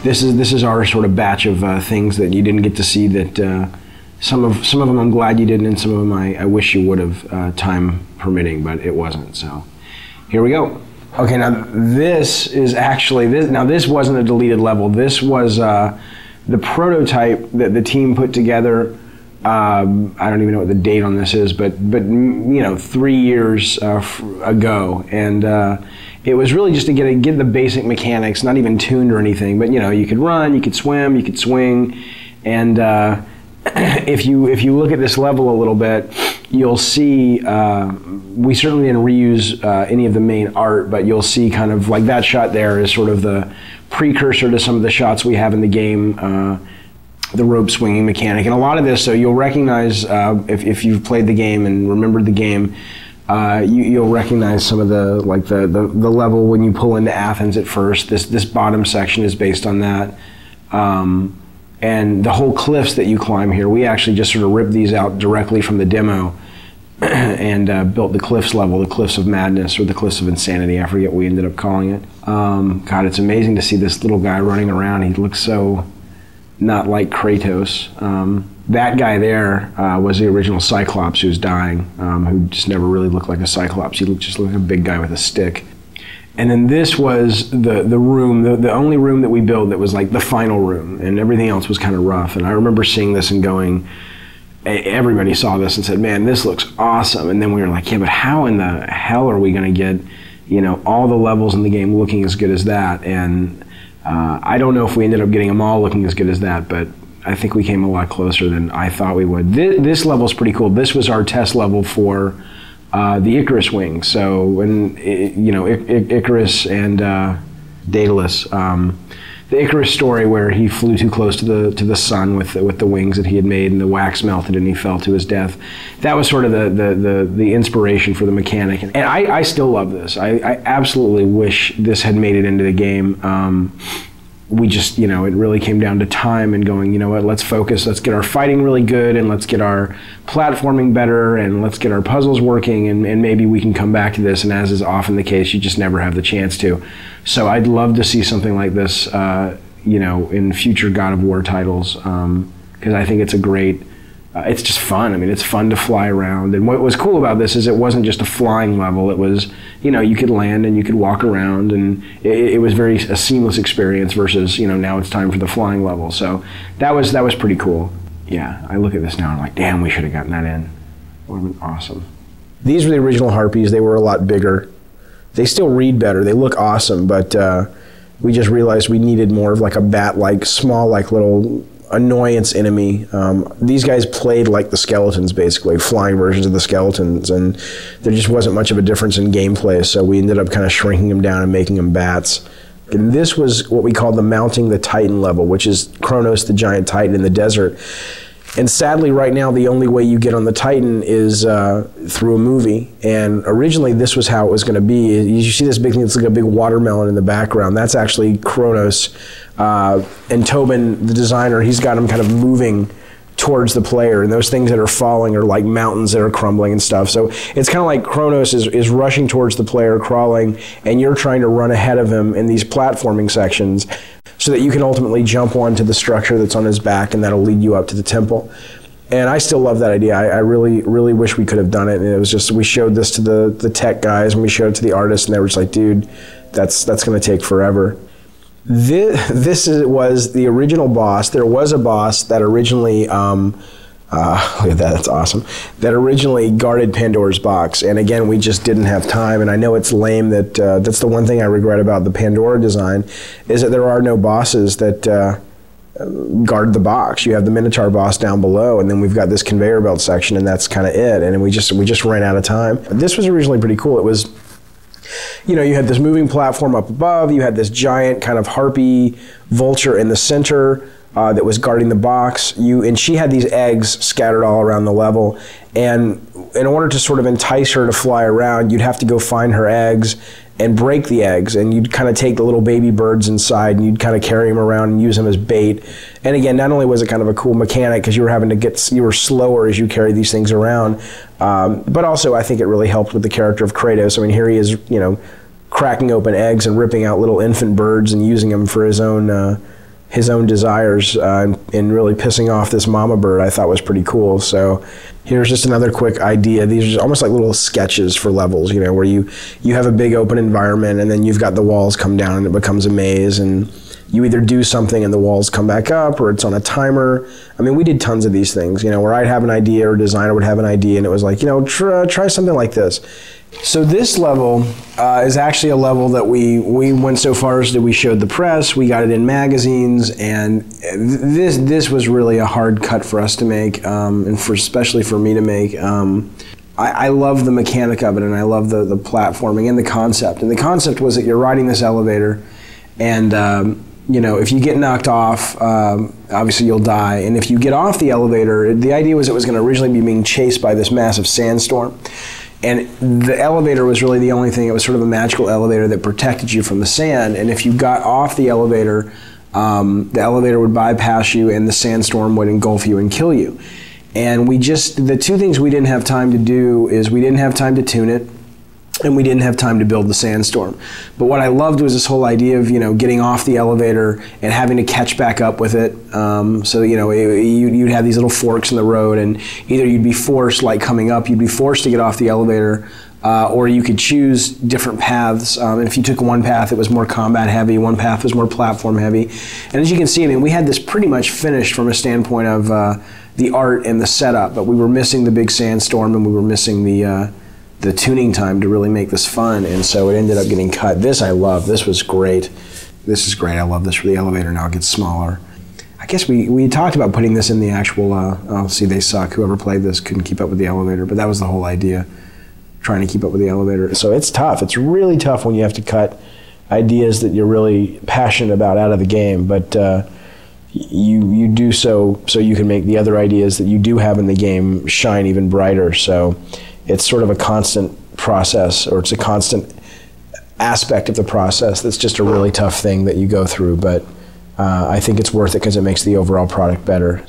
this is our sort of batch of things that you didn't get to see. That some of them I'm glad you didn't, and some of them I wish you would have, time permitting, but it wasn't. So here we go. Okay, now this is actually this. Now this wasn't a deleted level. This was the prototype that the team put together. I don't even know what the date on this is, but 3 years ago, and it was really just to get the basic mechanics, not even tuned or anything, but you could run, you could swim, you could swing, and if you look at this level a little bit, you'll see we certainly didn't reuse any of the main art, but you'll see kind of like that shot there is sort of the precursor to some of the shots we have in the game, the rope swinging mechanic. And a lot of this, so you'll recognize, if you've played the game and remembered the game, you'll recognize some of the level when you pull into Athens at first. This bottom section is based on that. And the whole cliffs that you climb here, we actually just sort of ripped these out directly from the demo and built the cliffs level, the Cliffs of Madness or the Cliffs of Insanity. I forget what we ended up calling it. God, it's amazing to see this little guy running around. He looks so not like Kratos. That guy there was the original Cyclops who's dying, who just never really looked like a Cyclops. He just looked like a big guy with a stick. And then this was the room, the only room that we built that was like the final room, and everything else was kind of rough. And I remember seeing this and going, everybody saw this and said, man, this looks awesome. And then we were like, yeah, but how in the hell are we going to get, all the levels in the game looking as good as that? And I don't know if we ended up getting them all looking as good as that, but I think we came a lot closer than I thought we would. This level's pretty cool. This was our test level for the Icarus wing. So when Icarus and Daedalus, the Icarus story where he flew too close to the sun with the wings that he had made, and the wax melted and he fell to his death. That was sort of the inspiration for the mechanic. And I still love this. I absolutely wish this had made it into the game. We just, it really came down to time and going, you know what, let's focus, let's get our fighting really good, and let's get our platforming better, and let's get our puzzles working, and maybe we can come back to this. And as is often the case, you just never have the chance to. So I'd love to see something like this, in future God of War titles, because I think it's a great, it's just fun. I mean, it's fun to fly around. And what was cool about this is it wasn't just a flying level. It was, you could land and you could walk around, and it was a seamless experience versus, now it's time for the flying level. So that was pretty cool. Yeah, I look at this now and I'm like, damn, we should have gotten that in. It would have been awesome. These were the original Harpies. They were a lot bigger. They still read better. They look awesome, but we just realized we needed more of like a bat-like, small, like little annoyance enemy. These guys played like the skeletons, basically, flying versions of the skeletons, and there just wasn't much of a difference in gameplay, so we ended up kind of shrinking them down and making them bats. And this was what we called the Mounting the Titan level, which is Kronos, the giant titan in the desert. And sadly, right now, the only way you get on the Titan is through a movie. And originally, this was how it was going to be. You see this big thing, it's like a big watermelon in the background. That's actually Kronos. And Tobin, the designer, he's got him kind of moving towards the player, and those things that are falling are like mountains that are crumbling and stuff. So it's kind of like Kronos is rushing towards the player, crawling, and you're trying to run ahead of him in these platforming sections so that you can ultimately jump onto the structure that's on his back, and that'll lead you up to the temple. And I still love that idea. I really, really wish we could have done it. And it was just, we showed this to the tech guys, and we showed it to the artists, and they were just like, dude, that's going to take forever. This was the original boss. There was a boss that originally, look at that, that's awesome, that originally guarded Pandora's box. And again, we just didn't have time. And I know it's lame that that's the one thing I regret about the Pandora design, is that there are no bosses that guard the box. You have the Minotaur boss down below, and then we've got this conveyor belt section, and that's kind of it. And we just ran out of time. This was originally pretty cool. It was, you had this moving platform up above, you had this giant kind of harpy vulture in the center that was guarding the box, and she had these eggs scattered all around the level, and in order to sort of entice her to fly around, you'd have to go find her eggs and break the eggs, and you'd kind of take the little baby birds inside, and you'd kind of carry them around and use them as bait. And again, not only was it kind of a cool mechanic because you were slower as you carried these things around, but also I think it really helped with the character of Kratos. I mean, here he is, cracking open eggs and ripping out little infant birds and using them for his own his own desires and really pissing off this mama bird, I thought was pretty cool. So here's just another quick idea. These are just almost like little sketches for levels, you know, where you have a big open environment and then you've got the walls come down and it becomes a maze, and you either do something and the walls come back up, or it's on a timer. I mean, we did tons of these things, you know, where I'd have an idea or a designer would have an idea and it was like, you know, try something like this. So this level is actually a level that we went so far as that we showed the press, we got it in magazines, and this was really a hard cut for us to make, and especially for me to make. I love the mechanic of it, and I love the platforming and the concept. And the concept was that you're riding this elevator, and you know, if you get knocked off, obviously you'll die. And if you get off the elevator, the idea was it was going to originally be being chased by this massive sandstorm. And the elevator was really the only thing. It was sort of a magical elevator that protected you from the sand. And if you got off the elevator would bypass you and the sandstorm would engulf you and kill you. And the two things we didn't have time to do is we didn't have time to tune it, and we didn't have time to build the sandstorm. But what I loved was this whole idea of, you know, getting off the elevator and having to catch back up with it. So, you know, you'd have these little forks in the road, and either you'd be forced, like coming up, you'd be forced to get off the elevator, or you could choose different paths. And if you took one path, it was more combat heavy, one path was more platform heavy. And as you can see, I mean, we had this pretty much finished from a standpoint of the art and the setup, but we were missing the big sandstorm, and we were missing the tuning time to really make this fun, and so it ended up getting cut. This I love. This was great. This is great. I love this for the elevator. Now it gets smaller. I guess we talked about putting this in the actual, oh, see, they suck. Whoever played this couldn't keep up with the elevator, but that was the whole idea, trying to keep up with the elevator. So it's tough. It's really tough when you have to cut ideas that you're really passionate about out of the game, but you do so you can make the other ideas that you do have in the game shine even brighter. So it's sort of a constant process, or it's a constant aspect of the process that's just a really tough thing that you go through, but I think it's worth it because it makes the overall product better.